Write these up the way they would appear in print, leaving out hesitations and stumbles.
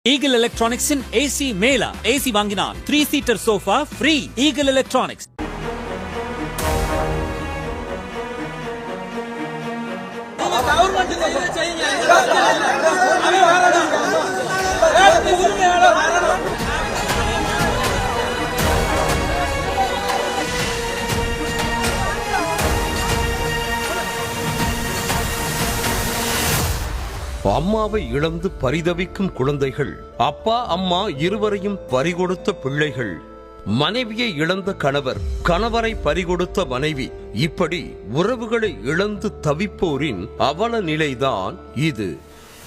Eagle Electronics in AC Mela. AC வாங்கினால் 3-seater sofa free. Eagle Electronics. அம்மாவை இழந்து பரிதவிக்கும் குழந்தைகள், அப்பா அம்மா இருவரையும் பறிகொடுத்த பிள்ளைகள், மனைவியை இழந்த கணவர், கணவரை பறிகொடுத்த மனைவி, இப்படி உறவுகளை இழந்து தவிப்போரின் அவல நிலைதான் இது.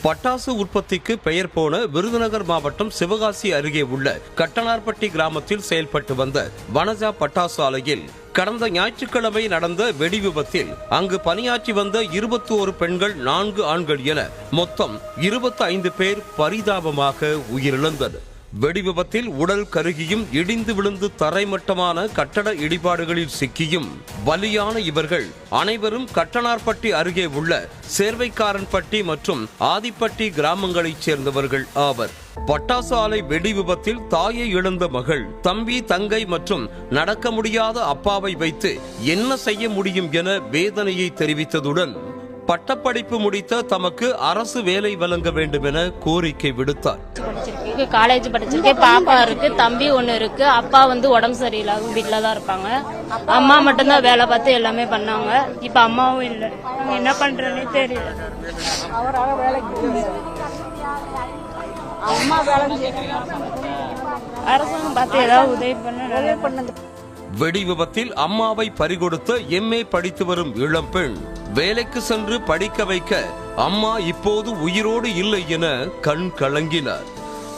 பட்டாசு உற்பத்திக்கு பெயர் போன விருதுநகர் மாவட்டம் சிவகாசி அருகே உள்ள கட்டனார்பட்டி கிராமத்தில் செயல்பட்டு வந்த வனஜா பட்டாசு ஆலையில் கடந்த ஞாயிற்றுக்கிழமை நடந்த வெடி விபத்தில் அங்கு பணியாற்றி வந்த 21 பெண்கள் 4 ஆண்கள் என மொத்தம் 25 பேர் பரிதாபமாக உயிரிழந்தனர். வெடி விபத்தில் உடல் கருகியும் இடிந்து விழுந்து தரைமட்டமான கட்டட இடிபாடுகளில் சிக்கியும் பலியான இவர்கள் அனைவரும் கட்டனார்பட்டி அருகே உள்ள சேர்வைக்காரன்பட்டி மற்றும் ஆதிப்பட்டி கிராமங்களைச் சேர்ந்தவர்கள் ஆவர். பட்டாசு ஆலை வெடி விபத்தில் தாயை இழந்த மகள், தம்பி, தங்கை மற்றும் நடக்க முடியாத அப்பாவை வைத்து என்ன செய்ய முடியும் என வேதனையை தெரிவித்ததுடன் பட்டப்படிப்பு முடித்த தமக்கு அரசு வேலை வழங்க வேண்டும் என கோரிக்கை விடுத்தார். காலேஜ் படிச்சிருக்கேன், பாப்பா இருக்கு, தம்பி ஒண்ணு இருக்கு, அப்பா உடம்பு சரியில்லாம வீட்டுல தான் இருப்பாங்க. அம்மா மட்டும்தான் வேலை பார்த்து எல்லாமே பண்ணாங்க. இப்ப அம்மாவும் இல்லை, என்ன பண்றேன்னே தெரியல. அரசாங்கம் பார்த்து ஏதாவது உதவி பண்ண. வெடி விபத்தில் அம்மாவை பறிகொடுத்த MA படித்து வரும் இளம்பெண் வேலைக்கு சென்று படிக்க வைக்க அம்மா இப்போது உயிரோடு இல்லை என கண் கலங்கினார்.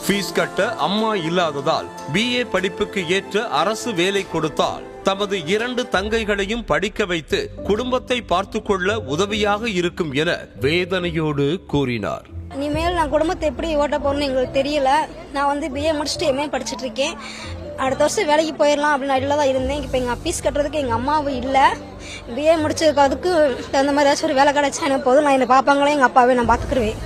ஃபீஸ் கட்ட அம்மா இல்லாததால் BA படிப்புக்கு ஏற்ற அரசு வேலை கொடுத்தால் தமது 2 தங்கைகளையும் படிக்க வைத்து குடும்பத்தை பார்த்து கொள்ள உதவியாக இருக்கும் என வேதனையோடு கூறினார். இனிமேல் நான் குடும்பத்தை எப்படி ஓட்ட போகணும்னு எங்களுக்கு தெரியல. நான் BA முடிச்சுட்டு MA படிச்சுட்டு இருக்கேன். அடுத்த வருஷம் வேலைக்கு போயிடலாம் அப்படின்னு ஐடியா தான் இருந்தேன். இப்போ எங்கள் ஃபீஸ் கட்டுறதுக்கு எங்கள் அம்மாவும் இல்லை. BA முடிச்சதுக்கு அதுக்கு தகுந்த மாதிரி ஏதாச்சும் ஒரு வேலை கிடைச்சா எனக்கு போதும். நான் என்னை பாப்பாங்களே எங்கள் அப்பாவே நான் பார்த்துக்கிருவேன்.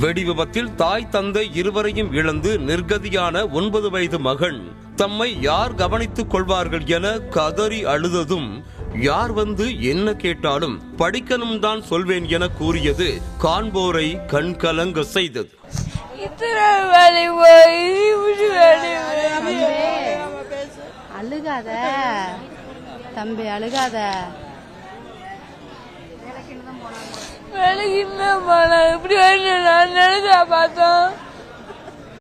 வெடி விபத்தில் தாய் தந்தை இருவரையும் இழந்து நிர்கதியான 9 வயது மகன் தம்மை யார் கவனித்துக் கொள்வார்கள் என கதறி அழுததும், யார் என்ன கேட்டாலும் படிக்கணும் தான் சொல்வேன் என கூறியது காண்போரை கண்கலங்க செய்தது. அழுகாத தம்பி, அழுகாத. வேலைக்கு என்ன போனா இப்படி நான் நினைச்சா பார்த்தோம்.